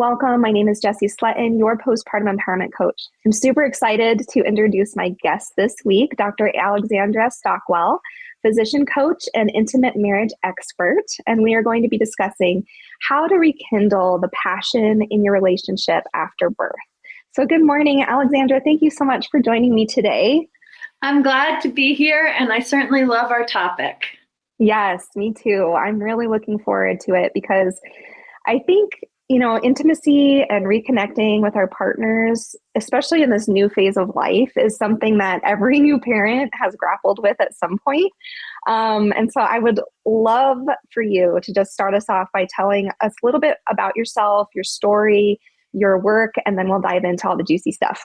welcome. My name is Jessi Sletten, your Postpartum Empowerment Coach. I'm super excited to introduce my guest this week, Dr. Alexandra Stockwell, physician coach and intimate marriage expert. And we are going to be discussing how to rekindle the passion in your relationship after birth. So good morning, Alexandra. Thank you so much for joining me today. I'm glad to be here, and I certainly love our topic. Yes, me too. I'm really looking forward to it because I think, intimacy and reconnecting with our partners, especially in this new phase of life, is something that every new parent has grappled with at some point. And so I would love for you to just start us off by telling us a little bit about yourself, your story, your work, and then we'll dive into all the juicy stuff.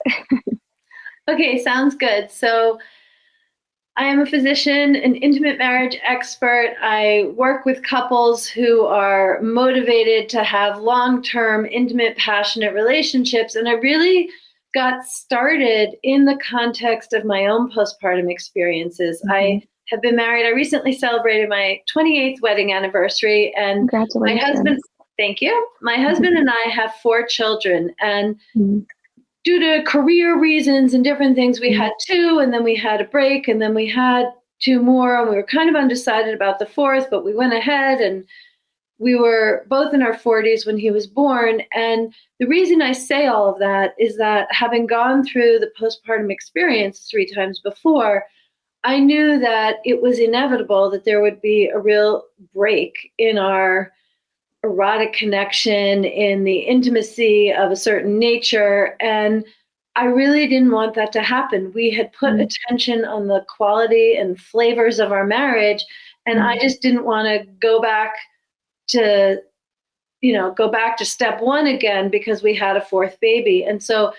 Okay, sounds good. So I am a physician, an intimate marriage expert. I work with couples who are motivated to have long-term, intimate, passionate relationships. And I really got started in the context of my own postpartum experiences. Mm-hmm. I have been married. I recently celebrated my 28th wedding anniversary. And congratulations. My husband, thank you. My husband and I have 4 children. And due to career reasons and different things, we had 2, and then we had a break, and then we had 2 more, and we were kind of undecided about the 4th, but we went ahead, and we were both in our 40s when he was born. And the reason I say all of that is that having gone through the postpartum experience 3 times before, I knew that it was inevitable that there would be a real break in our erotic connection, in the intimacy of a certain nature. And I really didn't want that to happen. We had put attention on the quality and flavors of our marriage. And I just didn't want to go back to step 1 again because we had a 4th baby. And so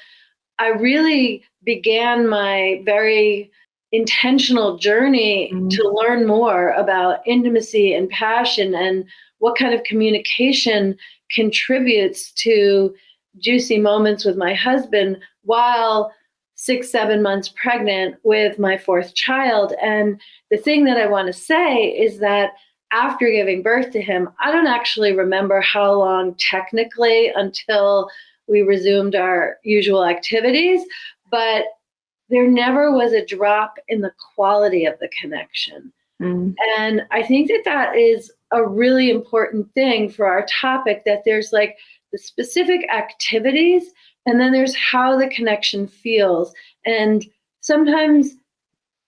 I really began my very intentional journey to learn more about intimacy and passion and what kind of communication contributes to juicy moments with my husband while 6-7 months pregnant with my 4th child. And the thing that I want to say is that after giving birth to him, I don't actually remember how long technically until we resumed our usual activities, but there never was a drop in the quality of the connection. And I think that is a really important thing for our topic, that there's like the specific activities and then there's how the connection feels. And sometimes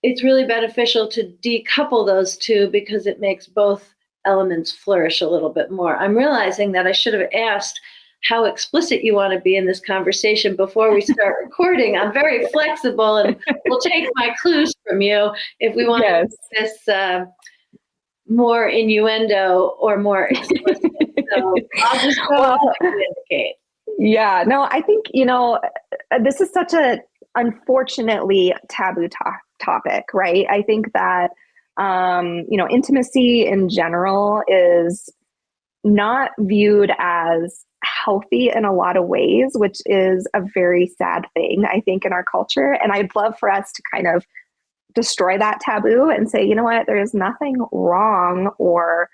it's really beneficial to decouple those 2 because it makes both elements flourish a little bit more. I'm realizing that I should have asked how explicit you want to be in this conversation before we start recording. I'm very flexible, and we'll take my clues from you if we want to make this more innuendo or more explicit. So I'll just go and indicate. Yeah, no, I think, this is such a unfortunately taboo topic, right? I think that, intimacy in general is not viewed as healthy in a lot of ways, which is a very sad thing, I think, in our culture. And I'd love for us to kind of destroy that taboo and say, you know what, there is nothing wrong, or,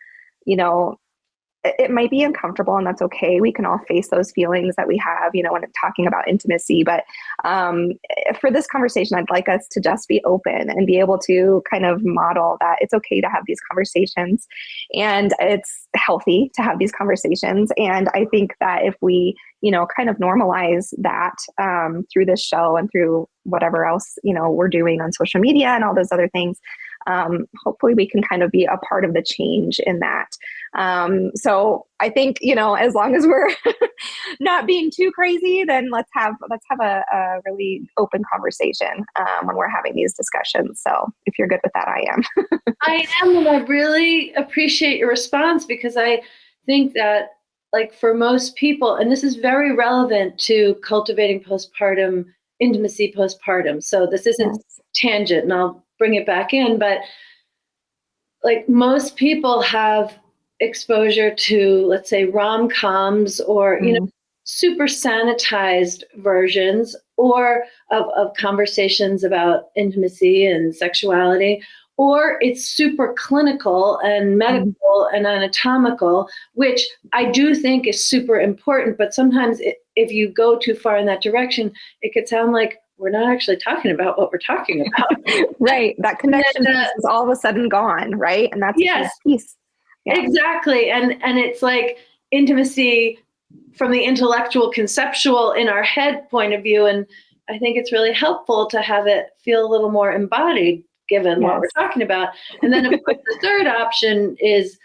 it might be uncomfortable, and that's okay. We can all face those feelings that we have, when talking about intimacy. But for this conversation, I'd like us to just be open and be able to kind of model that it's okay to have these conversations, and it's healthy to have these conversations. And I think that if we, kind of normalize that through this show and through whatever else, we're doing on social media and all those other things, hopefully we can kind of be a part of the change in that. So I think, as long as we're not being too crazy, then let's have a really open conversation when we're having these discussions. So if you're good with that, I am. I am, and I really appreciate your response, because I think that, like, for most people, and this is very relevant to cultivating postpartum intimacy postpartum. So this isn't tangent, and I'll bring it back in, but like most people have exposure to, let's say, rom-coms or, super sanitized versions or of conversations about intimacy and sexuality, or it's super clinical and medical and anatomical, which I do think is super important. But sometimes if you go too far in that direction, it could sound like we're not actually talking about what we're talking about. Right. That connection piece is all of a sudden gone, right? And that's a huge piece. Yeah. Exactly. And it's like intimacy from the intellectual, conceptual in our head point of view. And I think it's really helpful to have it feel a little more embodied given what we're talking about. And then of course the third option is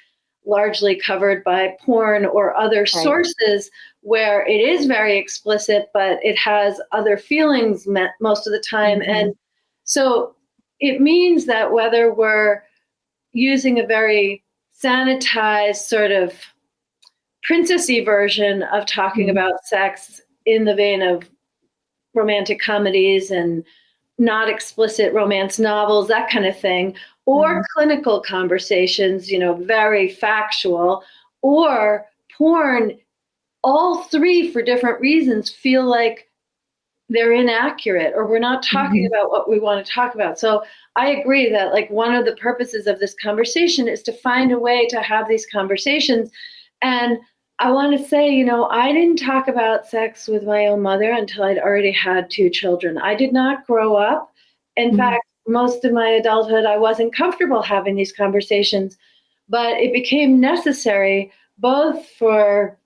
largely covered by porn or other sources where it is very explicit, but it has other feelings most of the time. And so it means that whether we're using a very sanitized sort of princessy version of talking about sex in the vein of romantic comedies and not explicit romance novels, that kind of thing, or clinical conversations, very factual, or porn, all three for different reasons feel like they're inaccurate or we're not talking about what we want to talk about. So I agree that like one of the purposes of this conversation is to find a way to have these conversations. And I want to say, I didn't talk about sex with my own mother until I'd already had 2 children. I did not grow up. In fact, most of my adulthood, I wasn't comfortable having these conversations, but it became necessary both for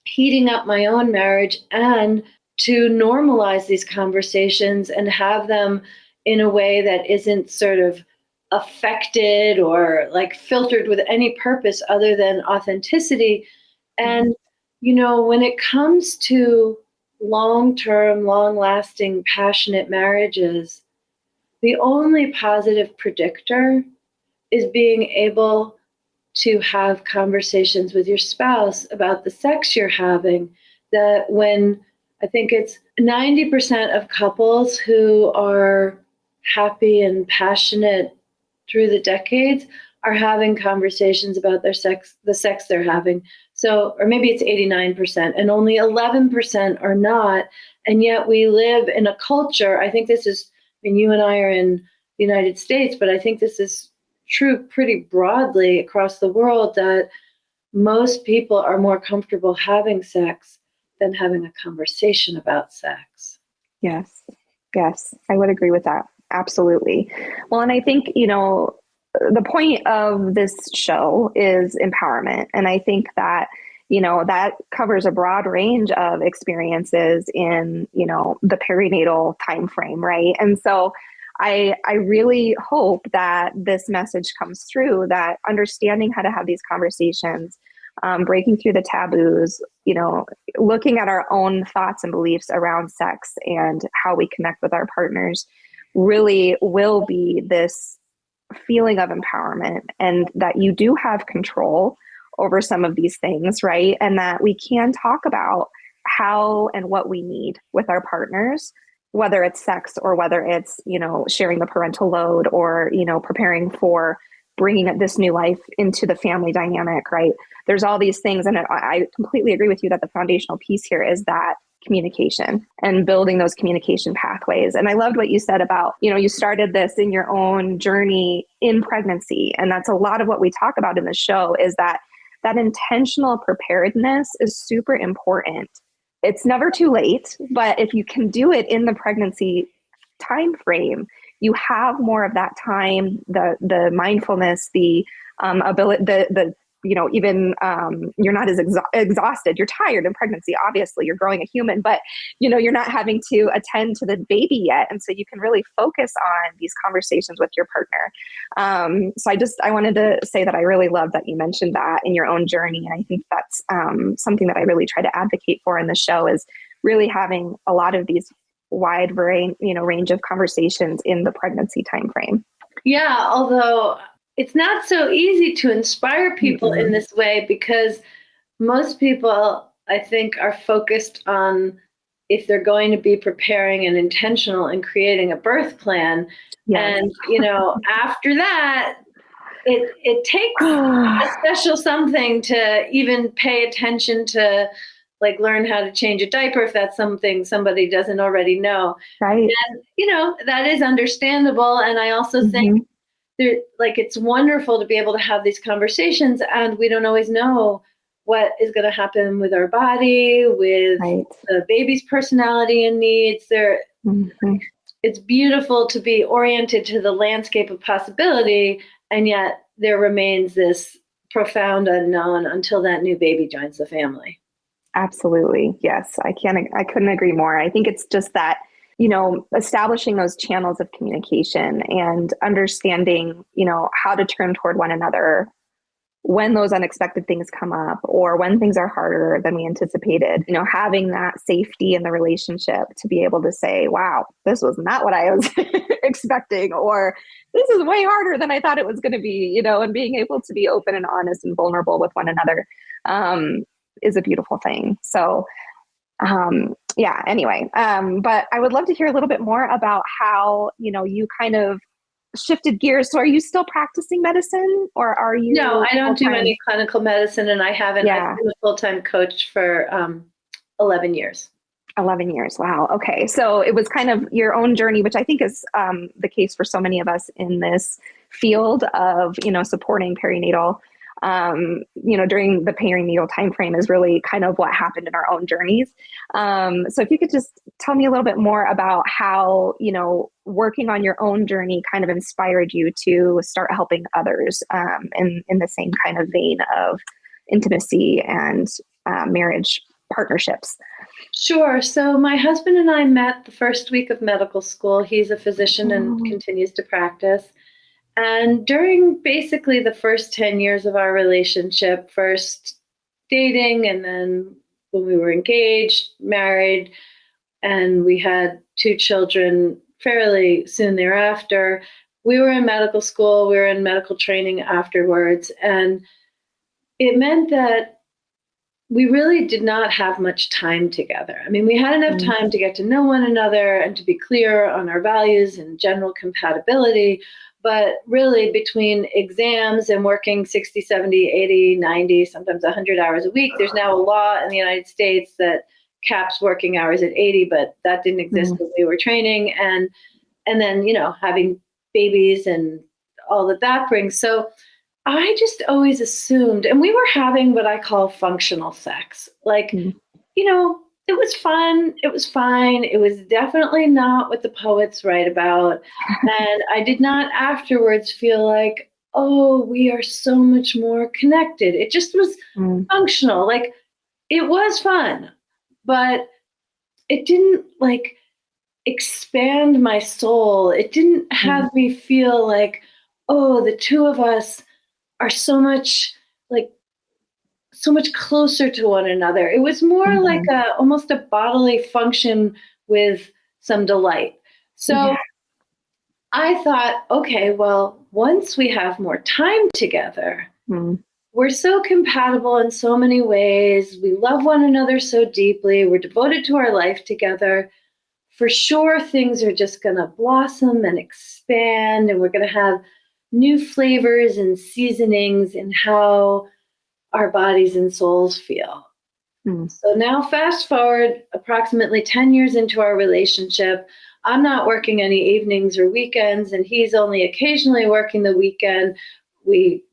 heating up my own marriage and to normalize these conversations and have them in a way that isn't sort of affected or like filtered with any purpose other than authenticity. And, when it comes to long-term, long-lasting, passionate marriages, the only positive predictor is being able to have conversations with your spouse about the sex you're having. That when I think it's 90% of couples who are happy and passionate through the decades are having conversations about the sex they're having. So, or maybe it's 89%, and only 11% are not. And yet we live in a culture, I think this is, you and I are in the United States, but I think this is true pretty broadly across the world, that most people are more comfortable having sex than having a conversation about sex. Yes, I would agree with that. Absolutely. Well, and I think, the point of this show is empowerment. And I think that, that covers a broad range of experiences in, the perinatal time frame, right? And so I really hope that this message comes through, that understanding how to have these conversations, breaking through the taboos, looking at our own thoughts and beliefs around sex and how we connect with our partners really will be this feeling of empowerment, and that you do have control over some of these things, right? And that we can talk about how and what we need with our partners, whether it's sex or whether it's, sharing the parental load or, preparing for bringing this new life into the family dynamic, right? There's all these things. And I completely agree with you that the foundational piece here is that communication and building those communication pathways. And I loved what you said about, you started this in your own journey in pregnancy. And that's a lot of what we talk about in the show, is that intentional preparedness is super important. It's never too late, but if you can do it in the pregnancy time frame, you have more of that time, the mindfulness, the ability, even you're not as exhausted. You're tired in pregnancy. Obviously, you're growing a human, but you're not having to attend to the baby yet, and so you can really focus on these conversations with your partner. So I wanted to say that I really love that you mentioned that in your own journey, and I think that's something that I really try to advocate for in the show, is really having a lot of these wide range of conversations in the pregnancy timeframe. Yeah, although it's not so easy to inspire people in this way, because most people, I think, are focused on if they're going to be preparing and intentional in creating a birth plan. Yes. And, after that, it takes a special something to even pay attention to, like, learn how to change a diaper if that's something somebody doesn't already know. Right. And, that is understandable. And I also think it's wonderful to be able to have these conversations, and we don't always know what is going to happen with our body, with the baby's personality and needs. It's beautiful to be oriented to the landscape of possibility, and yet there remains this profound unknown until that new baby joins the family. Absolutely. Yes. I couldn't agree more. I think it's just that, establishing those channels of communication and understanding, how to turn toward one another when those unexpected things come up or when things are harder than we anticipated, having that safety in the relationship to be able to say, wow, this was not what I was expecting, or this is way harder than I thought it was going to be, and being able to be open and honest and vulnerable with one another is a beautiful thing. So, anyway, but I would love to hear a little bit more about how, you kind of shifted gears. So are you still practicing medicine, or are you? No, I don't do any clinical medicine, and I haven't. I've been a full-time coach for 11 years. 11 years. Wow. Okay. So it was kind of your own journey, which I think is the case for so many of us in this field of, supporting perinatal, during the perinatal timeframe is really kind of what happened in our own journeys. So if you could just tell me a little bit more about how, working on your own journey kind of inspired you to start helping others in the same kind of vein of intimacy and marriage partnerships. Sure. So my husband and I met the first week of medical school. He's a physician and continues to practice. And during basically the first 10 years of our relationship, first dating, and then when we were engaged, married, and we had 2 children fairly soon thereafter, we were in medical school, we were in medical training afterwards. And it meant that we really did not have much time together. I mean, we had enough time to get to know one another and to be clear on our values and general compatibility. But really, between exams and working 60, 70, 80, 90, sometimes 100 hours a week, there's now a law in the United States that caps working hours at 80, but that didn't exist when we were training. And then, having babies and all that brings. So I just always assumed, and we were having what I call functional sex. It was fun. It was fine. It was definitely not what the poets write about. And I did not afterwards feel like, oh, we are so much more connected. It just was functional. It was fun, but it didn't expand my soul. It didn't have me feel like, oh, the two of us are so much closer to one another. It was more like almost a bodily function with some delight. So I thought, okay, well, once we have more time together, we're so compatible in so many ways. We love one another so deeply. We're devoted to our life together. For sure, things are just going to blossom and expand, and we're going to have new flavors and seasonings in how our bodies and souls feel. So now fast forward approximately 10 years into our relationship. I'm not working any evenings or weekends, and he's only occasionally working the weekend.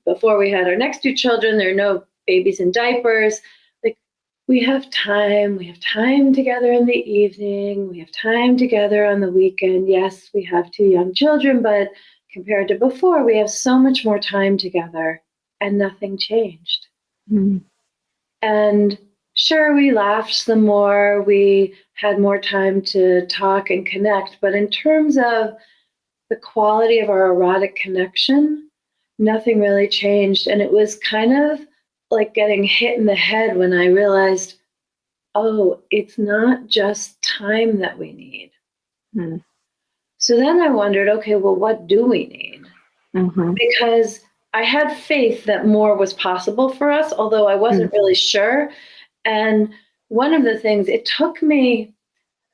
Before we had our next 2 children, there are no babies in diapers. We have time. We have time together in the evening. We have time together on the weekend. Yes, we have 2 young children, but compared to before, we have so much more time together, and nothing changed. And sure, we laughed some more. We had more time to talk and connect. But in terms of the quality of our erotic connection, nothing really changed. And it was kind of like getting hit in the head when I realized, oh, it's not just time that we need. So then I wondered, okay, well, what do we need? Because I had faith that more was possible for us, although I wasn't really sure. And one of the things, it took me,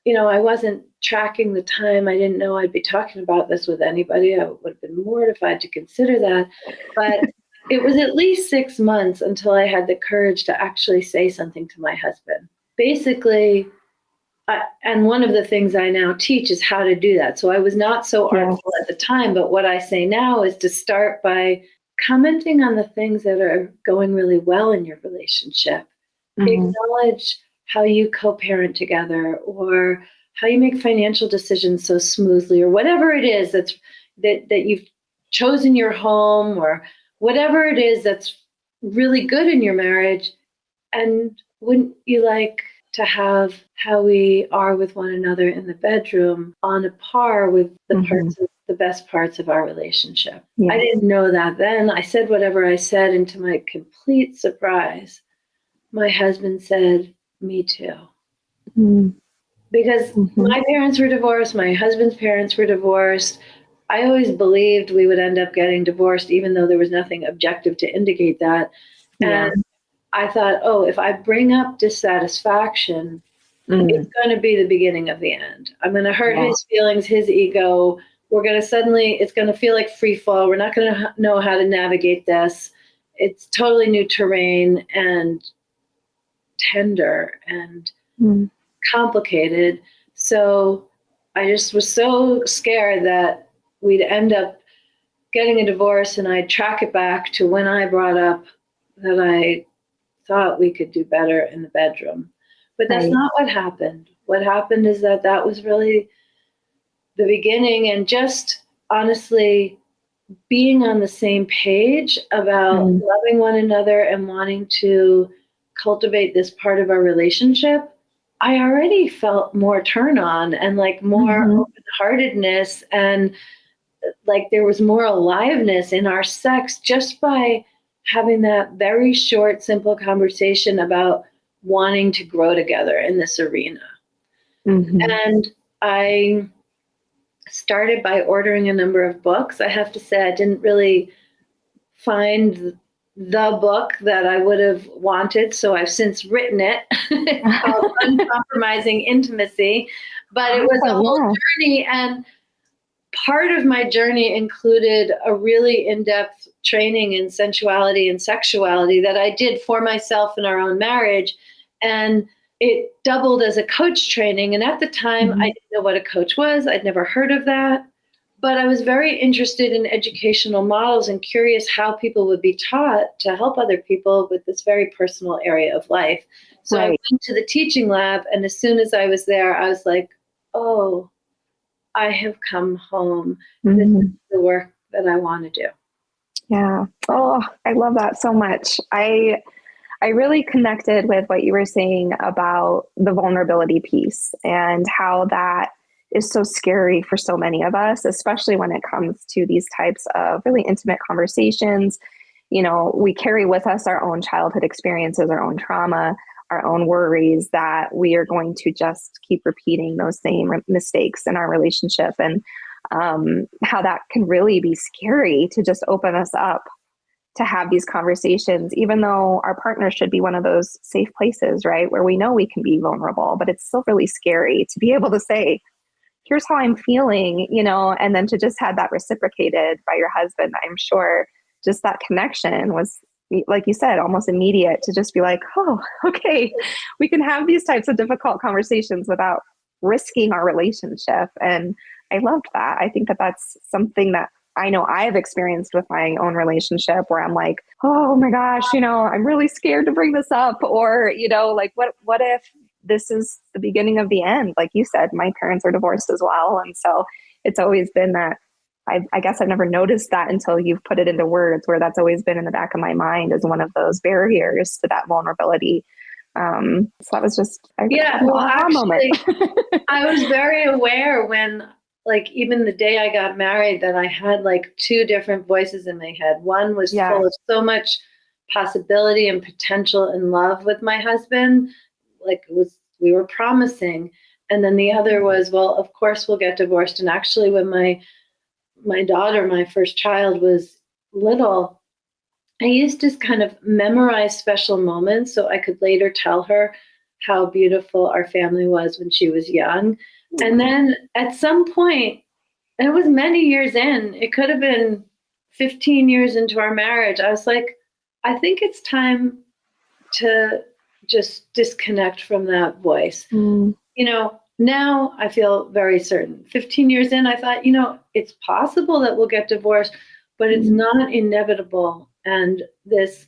I wasn't tracking the time. I didn't know I'd be talking about this with anybody. I would have been mortified to consider that. But it was at least 6 months until I had the courage to actually say something to my husband. Basically, and one of the things I now teach is how to do that. So I was not so artful at the time, but what I say now is to start by commenting on the things that are going really well in your relationship. Acknowledge how you co-parent together, or how you make financial decisions so smoothly, or whatever it is that you've chosen your home, or whatever it is that's really good in your marriage. And wouldn't you like to have how we are with one another in the bedroom on a par with the best parts of our relationship? Yeah. I didn't know that then. I said whatever I said, and to my complete surprise, my husband said, "Me too." Because my parents were divorced, my husband's parents were divorced. I always believed we would end up getting divorced, even though there was nothing objective to indicate that. Yeah. And I thought, oh, if I bring up dissatisfaction, it's going to be the beginning of the end. I'm going to hurt his feelings, his ego. We're going to it's going to feel like free fall. We're not going to know how to navigate this. It's totally new terrain and tender and complicated. So I just was so scared that we'd end up getting a divorce, and I'd track it back to when I brought up that I thought we could do better in the bedroom. But that's not what happened. What happened is that was really the beginning, and just honestly being on the same page about loving one another and wanting to cultivate this part of our relationship. I already felt more turn on and like more open-heartedness, and like there was more aliveness in our sex just by having that very short, simple conversation about wanting to grow together in this arena. And I started by ordering a number of books. I have to say, I didn't really find the book that I would have wanted, so I've since written it. It's called Uncompromising Intimacy, but it was a whole journey, and part of my journey included a really in-depth training in sensuality and sexuality that I did for myself in our own marriage, and it doubled as a coach training. And at the time, I didn't know what a coach was. I'd never heard of that. But I was very interested in educational models and curious how people would be taught to help other people with this very personal area of life. So I went to the teaching lab, and as soon as I was there, I was like, oh, I have come home. This is the work that I want to do. Yeah. Oh, I love that so much. I really connected with what you were saying about the vulnerability piece and how that is so scary for so many of us, especially when it comes to these types of really intimate conversations. You know, we carry with us our own childhood experiences, our own trauma, our own worries that we are going to just keep repeating those same mistakes in our relationship, and how that can really be scary to just open us up to have these conversations, even though our partner should be one of those safe places, right, where we know we can be vulnerable, but it's still really scary to be able to say, here's how I'm feeling, you know, and then to just have that reciprocated by your husband. I'm sure just that connection was, like you said, almost immediate, to just be like, oh, okay, we can have these types of difficult conversations without risking our relationship. And I loved that. I think that that's something that I know I've experienced with my own relationship, where I'm like, oh my gosh, you know, I'm really scared to bring this up, or, you know, like what if this is the beginning of the end? Like you said, my parents are divorced as well. And so it's always been that, I guess I've never noticed that until you've put it into words, where that's always been in the back of my mind as one of those barriers to that vulnerability. So that was just moment. I was very aware when, like, even the day I got married, that I had like two different voices in my head. One was full of so much possibility and potential and love with my husband, like we were promising. And then the other was, well, of course we'll get divorced. And actually, when my daughter, my first child, was little, I used to kind of memorize special moments so I could later tell her how beautiful our family was when she was young. And then at some point, and it was many years in, it could have been 15 years into our marriage, I was like, I think it's time to just disconnect from that voice. Now I feel very certain. 15 years in, I thought, it's possible that we'll get divorced, but it's not inevitable. And this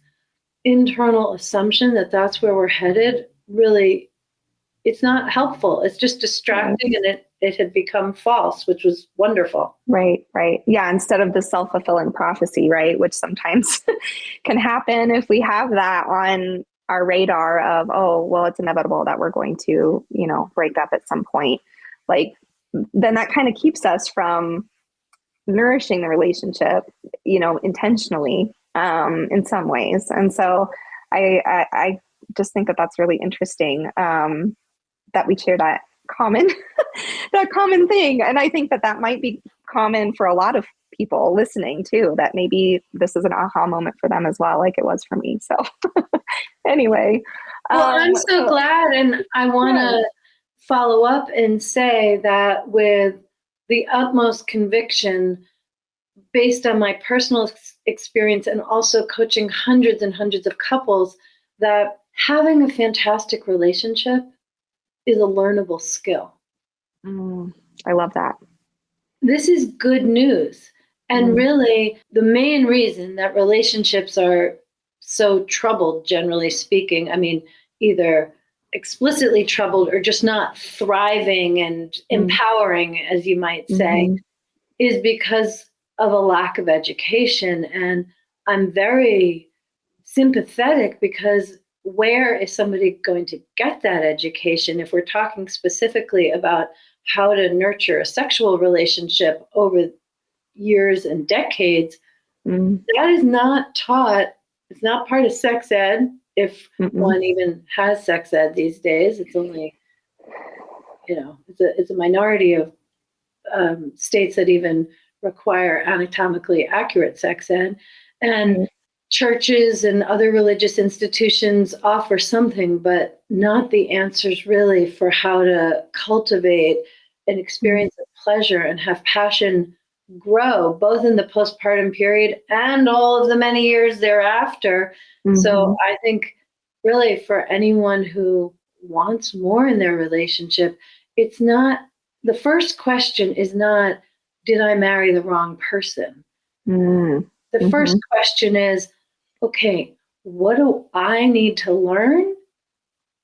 internal assumption that that's where we're headed, really, it's not helpful. It's just distracting, and it had become false, which was wonderful. Right. Yeah. Instead of the self-fulfilling prophecy, right, which sometimes can happen if we have that on our radar of, oh, well, it's inevitable that we're going to, break up at some point. Like, then that kind of keeps us from nourishing the relationship, intentionally, in some ways. And so I just think that that's really interesting, that we share that common thing. And I think that might be common for a lot of people listening too, that maybe this is an aha moment for them as well, like it was for me. So anyway. Well, I'm so glad. And I want to follow up and say that with the utmost conviction, based on my personal experience and also coaching hundreds and hundreds of couples, that having a fantastic relationship is a learnable skill. I love that. This is good news. And really, the main reason that relationships are so troubled, generally speaking, I mean, either explicitly troubled or just not thriving and empowering, as you might say, is because of a lack of education. And I'm very sympathetic, because where is somebody going to get that education? If we're talking specifically about how to nurture a sexual relationship over years and decades, that is not taught. It's not part of sex ed, if one even has sex ed these days. It's only, it's a minority of states that even require anatomically accurate sex ed. And churches and other religious institutions offer something, but not the answers really for how to cultivate an experience of pleasure and have passion grow, both in the postpartum period and all of the many years thereafter. So I think really for anyone who wants more in their relationship, it's not, the first question is not, did I marry the wrong person? The first question is, okay, what do I need to learn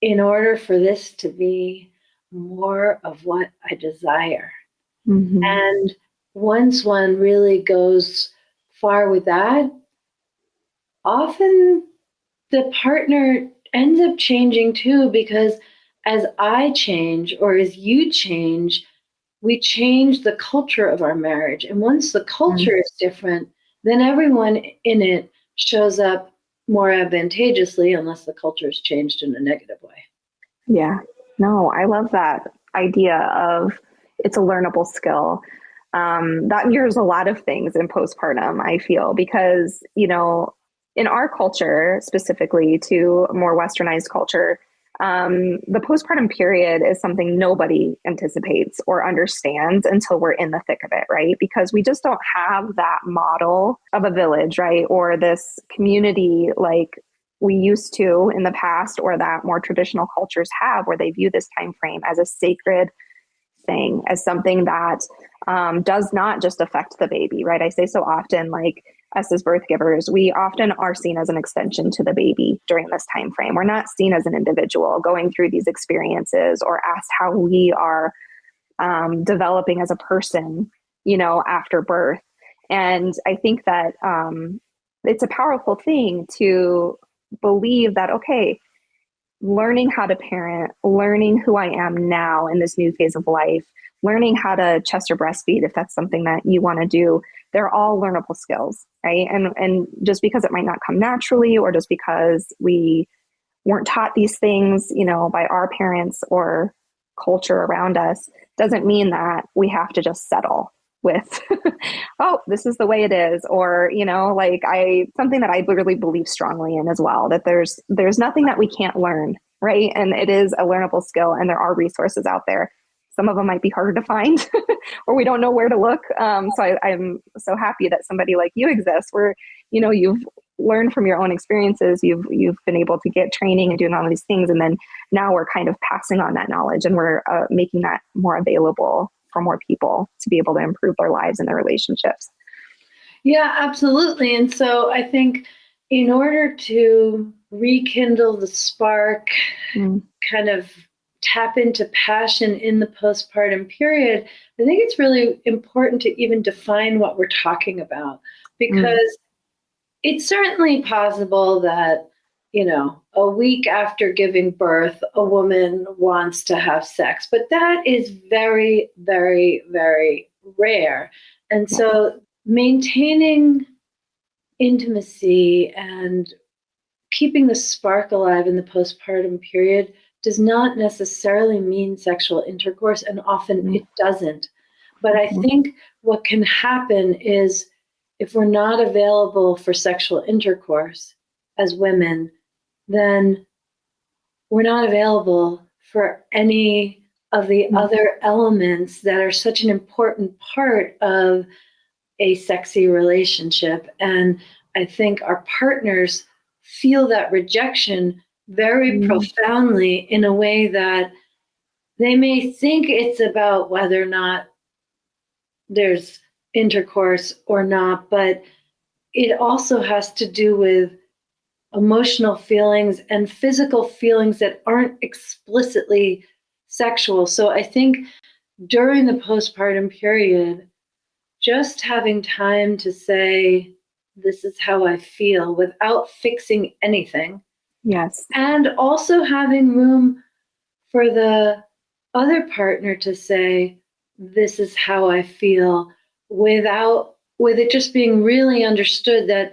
in order for this to be more of what I desire? And once one really goes far with that, often the partner ends up changing too, because as I change or as you change, we change the culture of our marriage. And once the culture is different, then everyone in it shows up more advantageously, unless the culture has changed in a negative way. Yeah, no, I love that idea of it's a learnable skill. That mirrors a lot of things in postpartum, I feel, because, in our culture, specifically to a more westernized culture, the postpartum period is something nobody anticipates or understands until we're in the thick of it, right? Because we just don't have that model of a village, right? Or this community like we used to in the past, or that more traditional cultures have, where they view this time frame as a sacred thing, as something that does not just affect the baby, right? I say so often, like, us as birth givers, we often are seen as an extension to the baby during this time frame. We're not seen as an individual going through these experiences or asked how we are developing as a person, after birth. And I think that it's a powerful thing to believe that, okay, learning how to parent, learning who I am now in this new phase of life, learning how to chest or breastfeed, if that's something that you want to do, they're all learnable skills, right? And just because it might not come naturally, or just because we weren't taught these things, by our parents or culture around us, doesn't mean that we have to just settle with, oh, this is the way it is. Or, something that I really believe strongly in as well, that there's nothing that we can't learn, right? And it is a learnable skill, and there are resources out there. Some of them might be harder to find or we don't know where to look. So I'm so happy that somebody like you exists, where, you've learned from your own experiences. You've been able to get training and doing all of these things. And then now we're kind of passing on that knowledge, and we're making that more available for more people to be able to improve their lives and their relationships. Yeah, absolutely. And so I think in order to rekindle the spark, kind of tap into passion in the postpartum period, I think it's really important to even define what we're talking about, because it's certainly possible that, a week after giving birth, a woman wants to have sex, but that is very, very, very rare. And so maintaining intimacy and keeping the spark alive in the postpartum period does not necessarily mean sexual intercourse, and often it doesn't. But I think what can happen is, if we're not available for sexual intercourse as women, then we're not available for any of the other elements that are such an important part of a sexy relationship. And I think our partners feel that rejection very profoundly, in a way that they may think it's about whether or not there's intercourse or not, but it also has to do with emotional feelings and physical feelings that aren't explicitly sexual. So I think during the postpartum period, just having time to say, this is how I feel, without fixing anything. Yes. And also having room for the other partner to say, this is how I feel, with it just being really understood that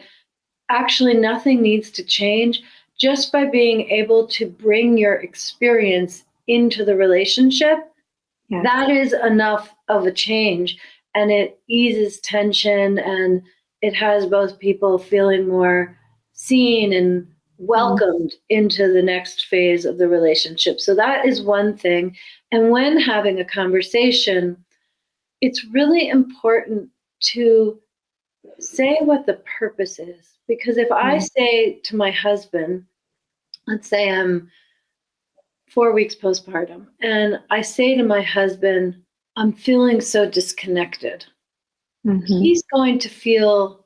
actually nothing needs to change. Just by being able to bring your experience into the relationship, that is enough of a change. And it eases tension, and it has both people feeling more seen and welcomed into the next phase of the relationship. So that is one thing. And when having a conversation, it's really important to say what the purpose is. Because if I say to my husband, let's say I'm 4 weeks postpartum, and I say to my husband, I'm feeling so disconnected, he's going to feel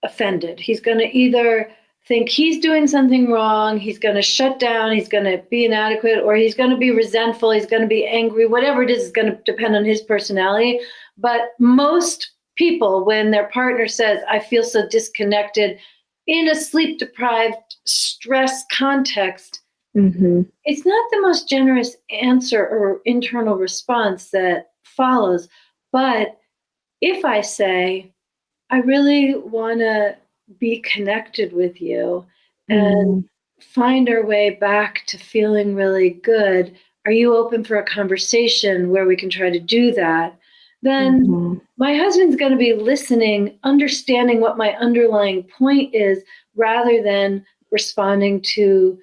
offended. He's going to either think he's doing something wrong, he's going to shut down, he's going to be inadequate, or he's going to be resentful, he's going to be angry. Whatever it is going to depend on his personality. But most people, when their partner says, I feel so disconnected, in a sleep-deprived, stress context, it's not the most generous answer or internal response that follows. But if I say, I really want to be connected with you and find our way back to feeling really good, are you open for a conversation where we can try to do that? Then my husband's going to be listening, understanding what my underlying point is, rather than responding to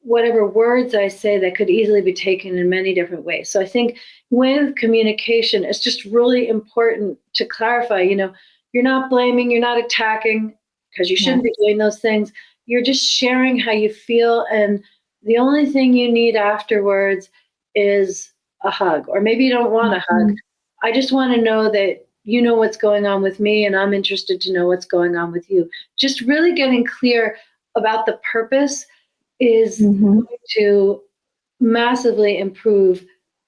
whatever words I say that could easily be taken in many different ways. So I think with communication, it's just really important to clarify, you're not blaming, you're not attacking, because you shouldn't be doing those things. You're just sharing how you feel. And the only thing you need afterwards is a hug, or maybe you don't want a hug. I just want to know that you know what's going on with me, and I'm interested to know what's going on with you. Just really getting clear about the purpose is going to massively improve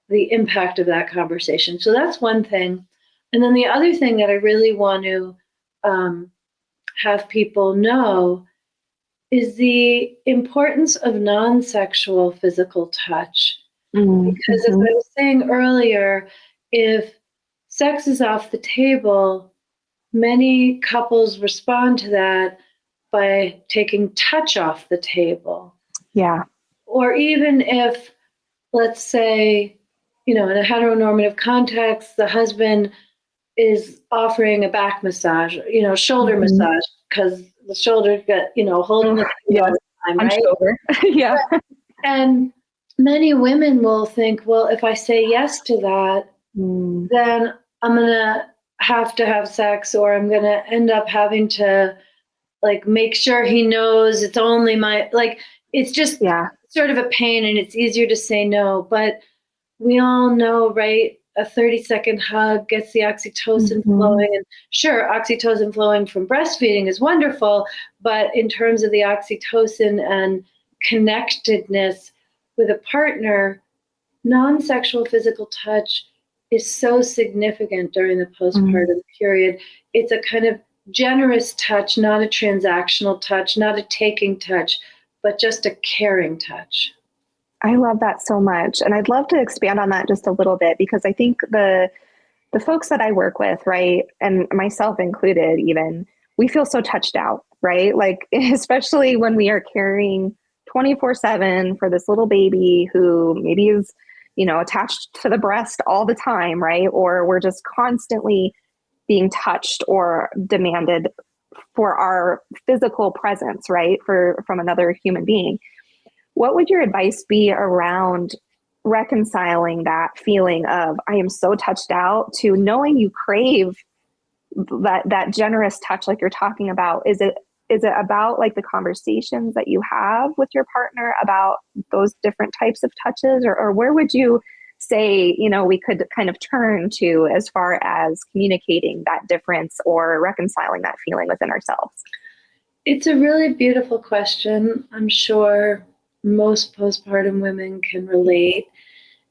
the impact of that conversation. So that's one thing. And then the other thing that I really want to have people know is the importance of non-sexual physical touch. Because as I was saying earlier, if sex is off the table, many couples respond to that by taking touch off the table. Yeah. Or even if, let's say, in a heteronormative context, the husband is offering a back massage, shoulder massage, because the shoulder got, holding the time, right? Shoulder. Yeah. And many women will think, well, if I say yes to that, then I'm going to have sex, or I'm going to end up having to like make sure he knows it's only my, like, it's just Yeah. sort of a pain, and it's easier to say no. But we all know, right? A 30-second hug gets the oxytocin flowing. And sure, oxytocin flowing from breastfeeding is wonderful, but in terms of the oxytocin and connectedness with a partner, non-sexual physical touch is so significant during the postpartum period. It's a kind of generous touch, not a transactional touch, not a taking touch, but just a caring touch. I love that so much. And I'd love to expand on that just a little bit, because I think the folks that I work with, right, and myself included even, we feel so touched out, right? Like, especially when we are caring 24/7 for this little baby who maybe is, attached to the breast all the time, right? Or we're just constantly being touched or demanded for our physical presence, right? From another human being. What would your advice be around reconciling that feeling of I am so touched out to knowing you crave that generous touch like you're talking about? Is it about like the conversations that you have with your partner about those different types of touches, or where would you say, we could kind of turn to as far as communicating that difference or reconciling that feeling within ourselves? It's a really beautiful question. I'm sure most postpartum women can relate.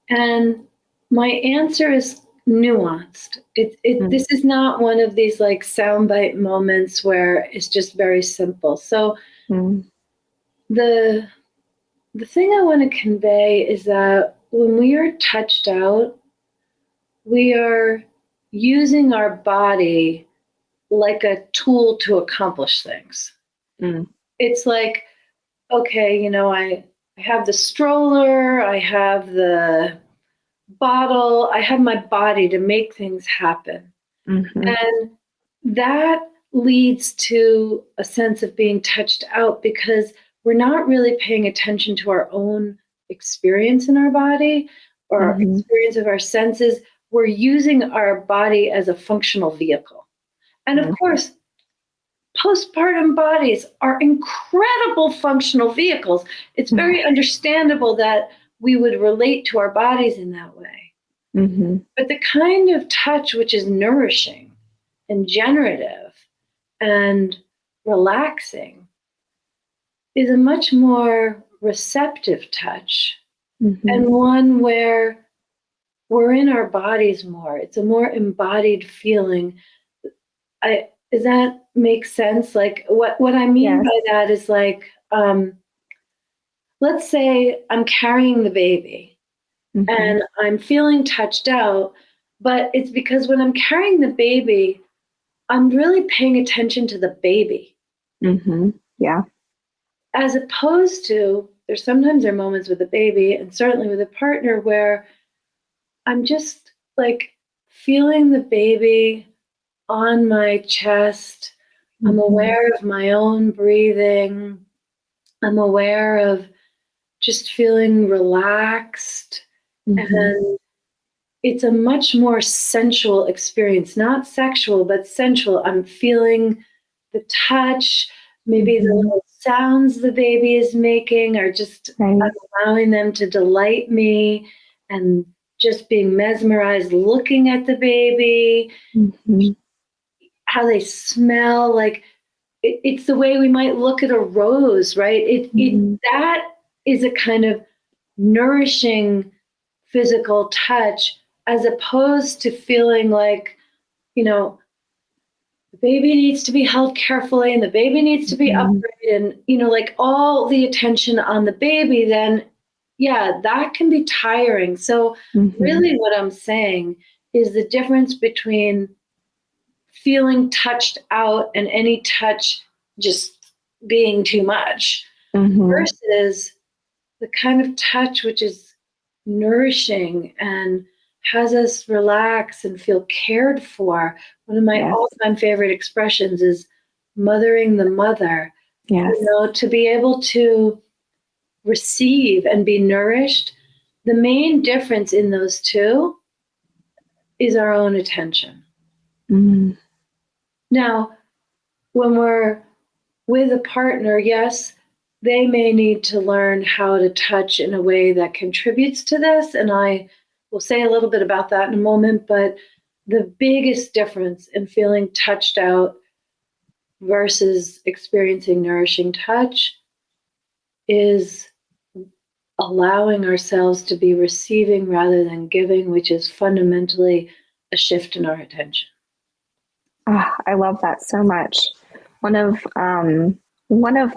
And my answer is nuanced. This is not one of these like soundbite moments where it's just very simple. So the thing I want to convey is that when we are touched out, we are using our body like a tool to accomplish things. It's like, okay, I have the stroller, I have the bottle, I have my body to make things happen. And that leads to a sense of being touched out, because we're not really paying attention to our own experience in our body or our experience of our senses. We're using our body as a functional vehicle. And of course, postpartum bodies are incredible functional vehicles. It's very understandable that we would relate to our bodies in that way. But the kind of touch which is nourishing and generative and relaxing is a much more receptive touch, and one where we're in our bodies more. It's a more embodied feeling. Does that make sense? Like what I mean by that is like, let's say I'm carrying the baby and I'm feeling touched out, but it's because when I'm carrying the baby, I'm really paying attention to the baby. Yeah. As opposed to, there are moments with the baby and certainly with a partner where I'm just like feeling the baby on my chest. I'm aware of my own breathing. I'm aware of just feeling relaxed. And it's a much more sensual experience, not sexual, but sensual. I'm feeling the touch, maybe the little sounds the baby is making are just allowing them to delight me, and just being mesmerized looking at the baby, how they smell. Like it's the way we might look at a rose, right? That is a kind of nourishing physical touch, as opposed to feeling like, the baby needs to be held carefully and the baby needs to be upright and, like all the attention on the baby, then that can be tiring. So really what I'm saying is the difference between feeling touched out and any touch just being too much versus the kind of touch which is nourishing and has us relax and feel cared for. One of my all-time favorite expressions is mothering the mother. To be able to receive and be nourished, the main difference in those two is our own attention. Now, when we're with a partner, yes, they may need to learn how to touch in a way that contributes to this. And I will say a little bit about that in a moment. But the biggest difference in feeling touched out versus experiencing nourishing touch is allowing ourselves to be receiving rather than giving, which is fundamentally a shift in our attention. Oh, I love that so much. One of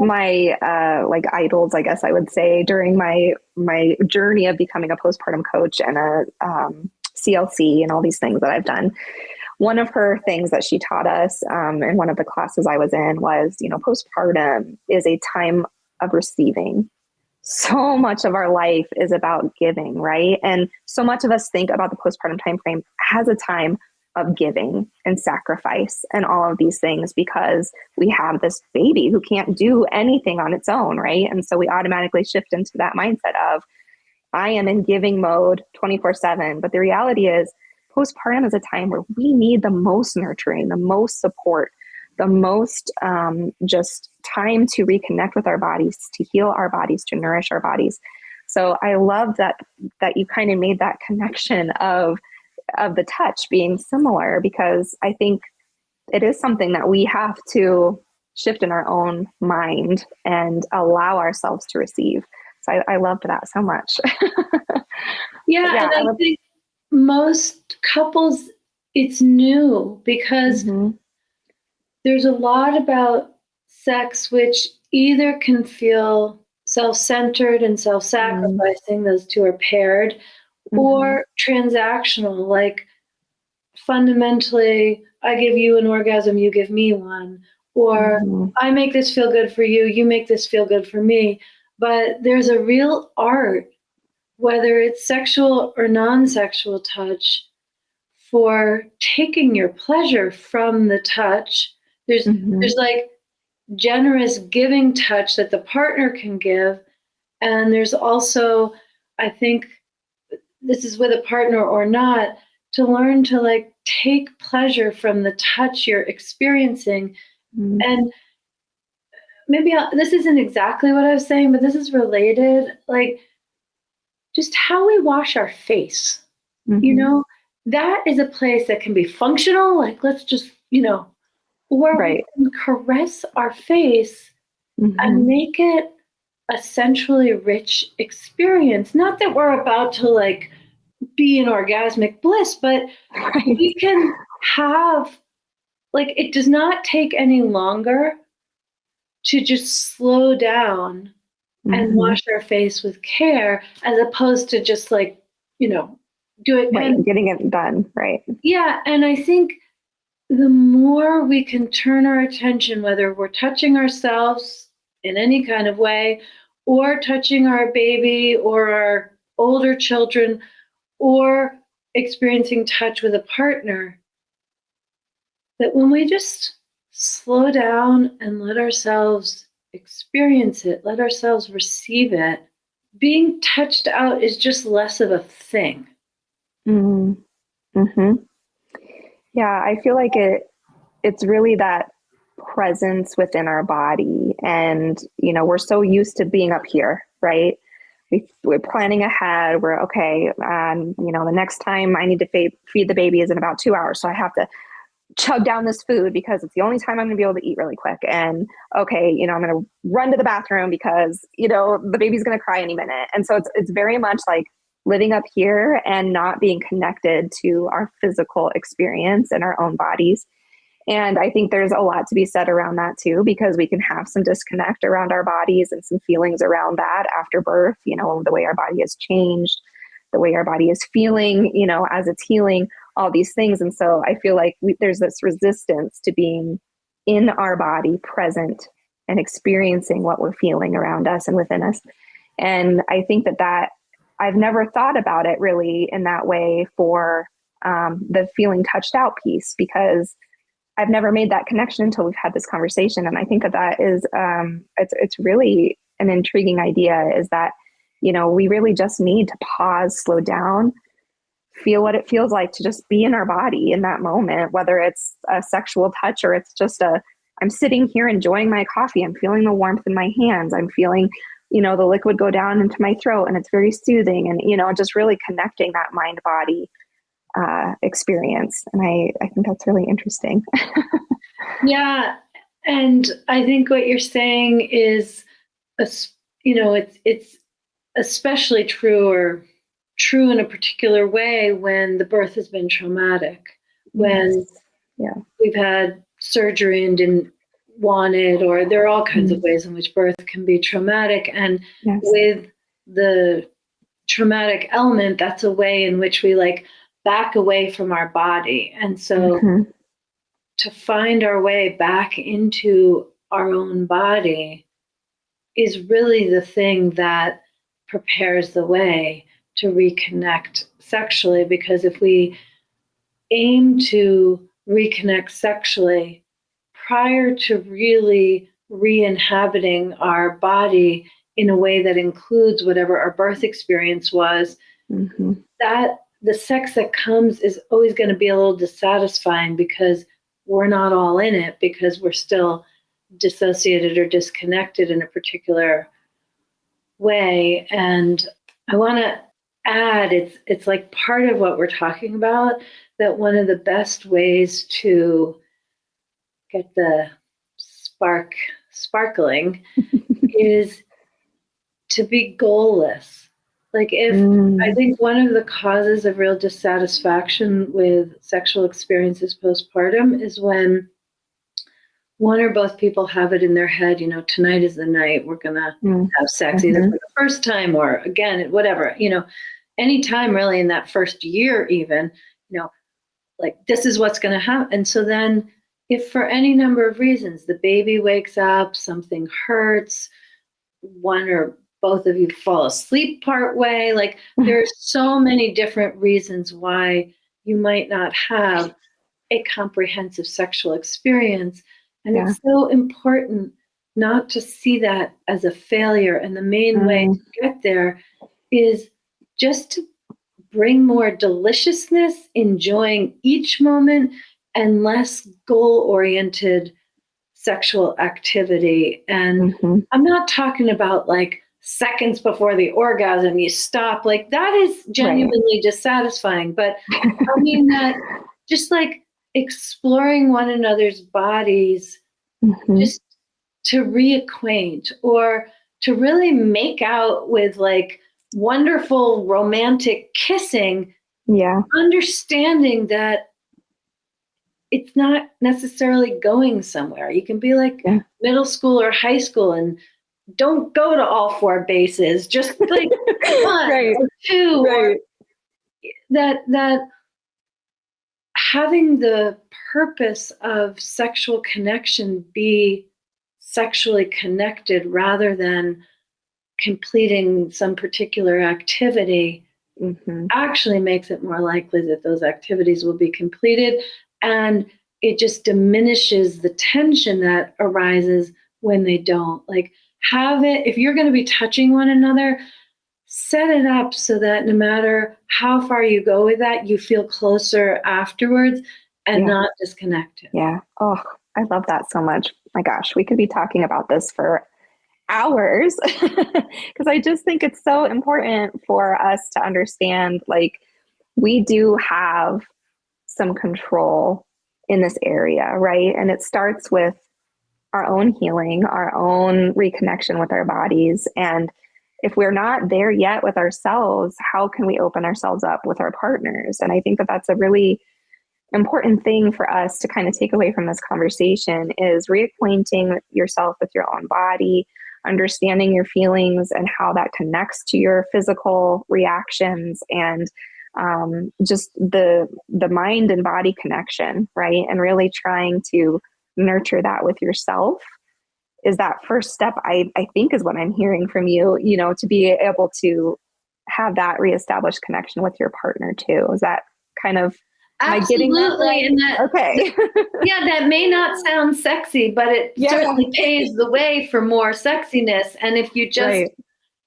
my like idols, I guess I would say, during my journey of becoming a postpartum coach and a CLC and all these things that I've done. One of her things that she taught us in one of the classes I was in was, postpartum is a time of receiving. So much of our life is about giving, right? And so much of us think about the postpartum timeframe as a time of giving and sacrifice and all of these things because we have this baby who can't do anything on its own, right? And so we automatically shift into that mindset of, I am in giving mode 24/7. But the reality is, postpartum is a time where we need the most nurturing, the most support, the most just time to reconnect with our bodies, to heal our bodies, to nourish our bodies. So I love that you kind of made that connection of the touch being similar, because I think it is something that we have to shift in our own mind and allow ourselves to receive. So I loved that so much. Yeah, and I think most couples, it's new because there's a lot about sex which either can feel self-centered and self-sacrificing, those two are paired, or transactional, like fundamentally, I give you an orgasm, you give me one, or I make this feel good for you, you make this feel good for me. But there's a real art, whether it's sexual or non-sexual touch, for taking your pleasure from the touch. There's like generous giving touch that the partner can give. And there's also, I think, this is with a partner or not, to learn to like take pleasure from the touch you're experiencing. And maybe this isn't exactly what I was saying, but this is related. Like just how we wash our face, that is a place that can be functional. Like, let's just, or we can caress our face and make it a sensually rich experience. Not that we're about to like be in orgasmic bliss, but we can have, like, it does not take any longer to just slow down and wash our face with care, as opposed to just like, doing getting it done. Right. Yeah. And I think the more we can turn our attention, whether we're touching ourselves in any kind of way, or touching our baby or our older children, or experiencing touch with a partner, that when we just slow down and let ourselves experience it, let ourselves receive it, being touched out is just less of a thing. Yeah, I feel like it's really that presence within our body. And, we're so used to being up here, right? We're planning ahead. We're okay. The next time I need to feed the baby is in about 2 hours. So I have to chug down this food because it's the only time I'm going to be able to eat really quick. And okay, I'm going to run to the bathroom because, the baby's going to cry any minute. And so it's very much like living up here and not being connected to our physical experience and our own bodies. And I think there's a lot to be said around that too, because we can have some disconnect around our bodies and some feelings around that after birth, the way our body has changed, the way our body is feeling, as it's healing, all these things. And so I feel like there's this resistance to being in our body, present and experiencing what we're feeling around us and within us. And I think that I've never thought about it really in that way for the feeling touched out piece, because I've never made that connection until we've had this conversation. And I think that is, it's really an intriguing idea, is that, we really just need to pause, slow down, feel what it feels like to just be in our body in that moment, whether it's a sexual touch or it's just a I'm sitting here enjoying my coffee. I'm feeling the warmth in my hands. I'm feeling, the liquid go down into my throat, and it's very soothing, and, just really connecting that mind body experience. And I think that's really interesting. Yeah. And I think what you're saying is, it's especially true in a particular way when the birth has been traumatic, when we've had surgery and didn't want it, or there are all kinds of ways in which birth can be traumatic. And with the traumatic element, that's a way in which we back away from our body. And so to find our way back into our own body is really the thing that prepares the way to reconnect sexually. Because if we aim to reconnect sexually prior to really re-inhabiting our body in a way that includes whatever our birth experience was, that the sex that comes is always going to be a little dissatisfying, because we're not all in it, because we're still dissociated or disconnected in a particular way. And I want to add, it's like part of what we're talking about, that one of the best ways to get the sparkling is to be goalless. I think one of the causes of real dissatisfaction with sexual experiences postpartum is when one or both people have it in their head, tonight is the night we're going to have sex, either for the first time or again, whatever, any time really in that first year, even, this is what's going to happen. And so then if for any number of reasons, the baby wakes up, something hurts, one or both of you fall asleep part way, there's so many different reasons why you might not have a comprehensive sexual experience. And it's so important not to see that as a failure. And the main way to get there is just to bring more deliciousness, enjoying each moment, and less goal-oriented sexual activity. And I'm not talking about seconds before the orgasm you stop, that is genuinely dissatisfying. But I mean that just exploring one another's bodies, just to reacquaint, or to really make out with wonderful romantic kissing, understanding that it's not necessarily going somewhere. You can be middle school or high school and don't go to all four bases, just one or two, or that having the purpose of sexual connection be sexually connected rather than completing some particular activity actually makes it more likely that those activities will be completed. And it just diminishes the tension that arises when they don't. Have it, if you're going to be touching one another, set it up so that no matter how far you go with that, you feel closer afterwards and not disconnected. Yeah. Oh, I love that so much. My gosh, we could be talking about this for hours, because I just think it's so important for us to understand, we do have some control in this area, right? And it starts with our own healing, our own reconnection with our bodies. And if we're not there yet with ourselves, how can we open ourselves up with our partners? And I think that that's a really important thing for us to kind of take away from this conversation, is reacquainting yourself with your own body, understanding your feelings and how that connects to your physical reactions, and just the mind and body connection, right? And really trying to nurture that with yourself is that first step, I think is what I'm hearing from you, to be able to have that reestablished connection with your partner too. Is that kind of, am I getting that right? And okay. That may not sound sexy, but it certainly paves the way for more sexiness. And if you just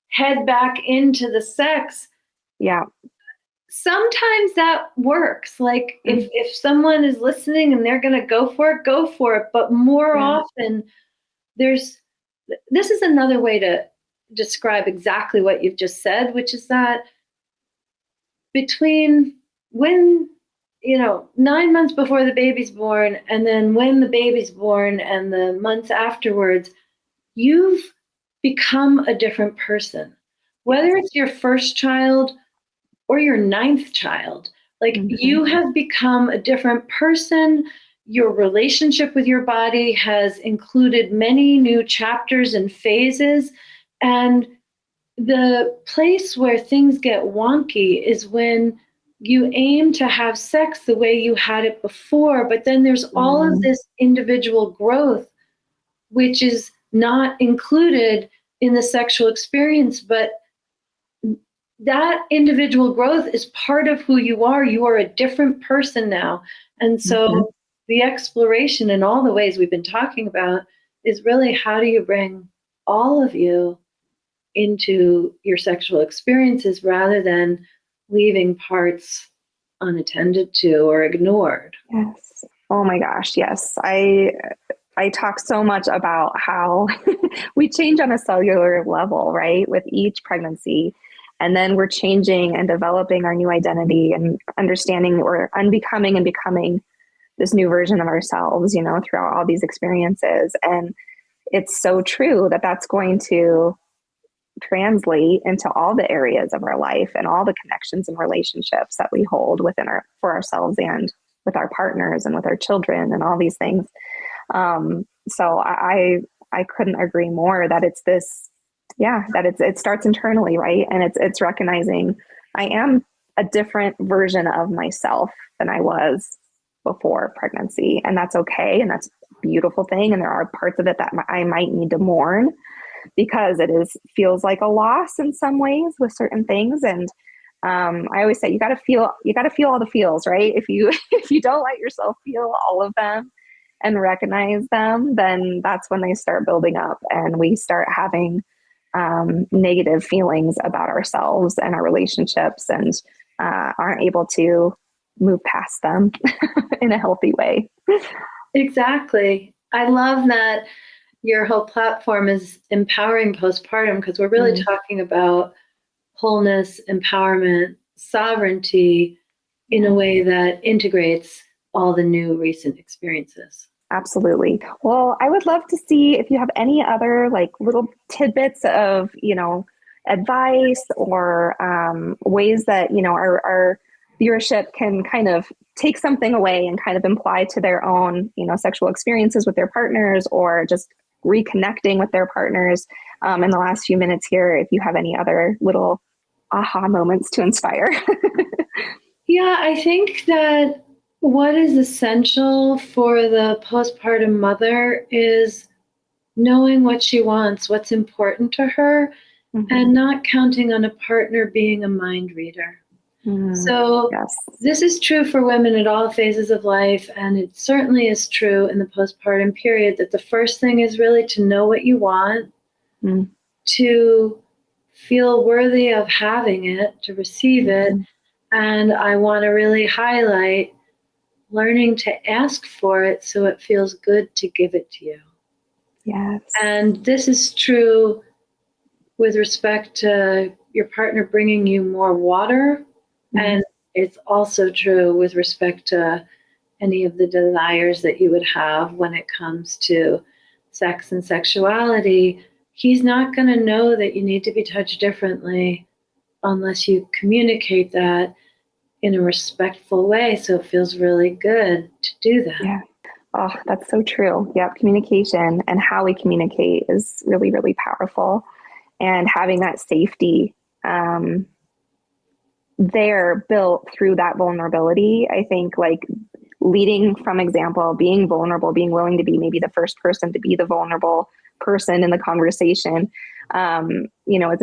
head back into the sex, sometimes that works. Like if someone is listening and they're going to go for it, go for it. But more often this is another way to describe exactly what you've just said, which is that between when, 9 months before the baby's born, and then when the baby's born and the months afterwards, you've become a different person. Whether it's your first child or your ninth child, like you have become a different person. Your relationship with your body has included many new chapters and phases. And the place where things get wonky is when you aim to have sex the way you had it before, but then there's all of this individual growth, which is not included in the sexual experience, but that individual growth is part of who you are. You are a different person now. And so the exploration in all the ways we've been talking about is really, how do you bring all of you into your sexual experiences rather than leaving parts unattended to or ignored? Yes. Oh my gosh. Yes. I talk so much about how we change on a cellular level, right? With each pregnancy. And then we're changing and developing our new identity and understanding or unbecoming and becoming this new version of ourselves, throughout all these experiences. And it's so true that that's going to translate into all the areas of our life and all the connections and relationships that we hold for ourselves and with our partners and with our children and all these things. So I couldn't agree more that it's this, that it starts internally, right? And it's recognizing I am a different version of myself than I was before pregnancy, and that's okay, and that's a beautiful thing. And there are parts of it that I might need to mourn, because feels like a loss in some ways with certain things. And I always say you got to feel all the feels, right? If you don't let yourself feel all of them and recognize them, then that's when they start building up, and we start having negative feelings about ourselves and our relationships, and aren't able to move past them in a healthy way. Exactly. I love that your whole platform is empowering postpartum, because we're really talking about wholeness, empowerment, sovereignty in a way that integrates all the new recent experiences. Absolutely. Well, I would love to see if you have any other little tidbits of, advice or ways that, our viewership can kind of take something away and kind of imply to their own, sexual experiences with their partners, or just reconnecting with their partners. In the last few minutes here, if you have any other little aha moments to inspire. Yeah, I think that what is essential for the postpartum mother is knowing what she wants, what's important to her, and not counting on a partner being a mind reader. So this is true for women at all phases of life, and it certainly is true in the postpartum period, that the first thing is really to know what you want, to feel worthy of having it, to receive it. And I want to really highlight learning to ask for it so it feels good to give it to you. Yes. And this is true with respect to your partner bringing you more water. And it's also true with respect to any of the desires that you would have when it comes to sex and sexuality. He's not going to know that you need to be touched differently unless you communicate that in a respectful way, so it feels really good to do that. Yeah. Oh, that's so true. Yeah, communication and how we communicate is really, really powerful. And having that safety there built through that vulnerability, I think, leading from example, being vulnerable, being willing to be maybe the first person to be the vulnerable person in the conversation, it's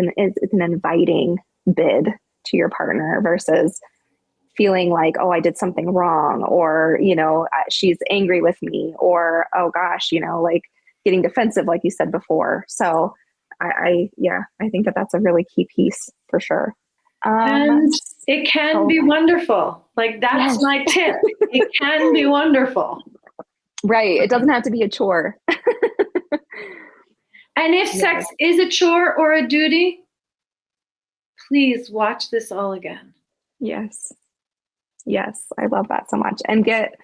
an inviting bid to your partner versus feeling like, oh, I did something wrong, or, she's angry with me, or, oh gosh, getting defensive, like you said before. So I think that that's a really key piece for sure. And it can be wonderful. Like, that's my tip. It can be wonderful. Right. It doesn't have to be a chore. And if sex is a chore or a duty, please watch this all again. Yes. Yes. I love that so much. And get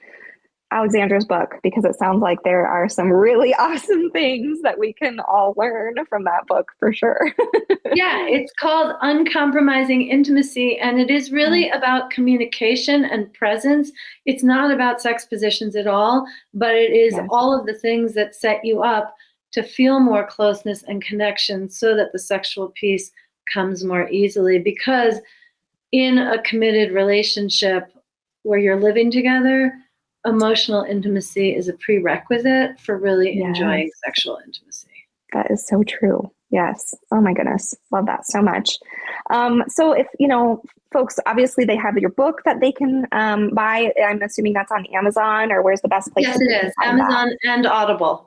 Alexandra's book, because it sounds like there are some really awesome things that we can all learn from that book for sure. Yeah, it's called Uncompromising Intimacy, and it is really about communication and presence. It's not about sex positions at all, but it is all of the things that set you up to feel more closeness and connection so that the sexual piece comes more easily. Because in a committed relationship where you're living together, emotional intimacy is a prerequisite for really enjoying sexual intimacy. That is so true. Yes. Oh my goodness. Love that so much. So if, folks, obviously they have your book that they can buy. I'm assuming that's on Amazon, or where's the best place? Yes, it is. Amazon and Audible.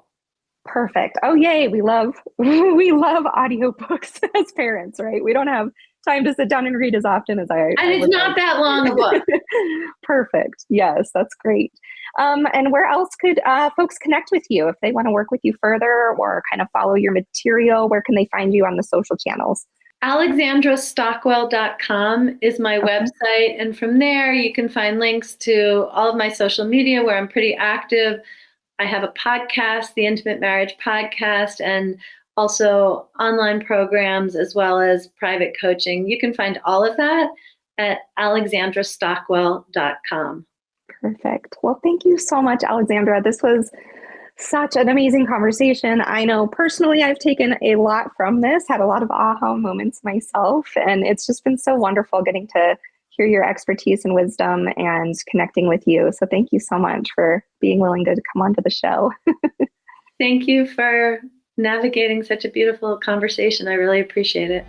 Perfect. Oh, yay. We love audiobooks as parents, right? We don't have time to sit down and read as often as I. And it's not that long a book. Perfect. Yes, that's great. And where else could folks connect with you if they want to work with you further or kind of follow your material? Where can they find you on the social channels? AlexandraStockwell.com is my website. And from there, you can find links to all of my social media where I'm pretty active. I have a podcast, the Intimate Marriage Podcast, and also online programs as well as private coaching. You can find all of that at AlexandraStockwell.com. Perfect. Well, thank you so much, Alexandra. This was such an amazing conversation. I know personally I've taken a lot from this, had a lot of aha moments myself, and it's just been so wonderful getting to hear your expertise and wisdom and connecting with you. So thank you so much for being willing to come onto the show. Thank you for navigating such a beautiful conversation. I really appreciate it.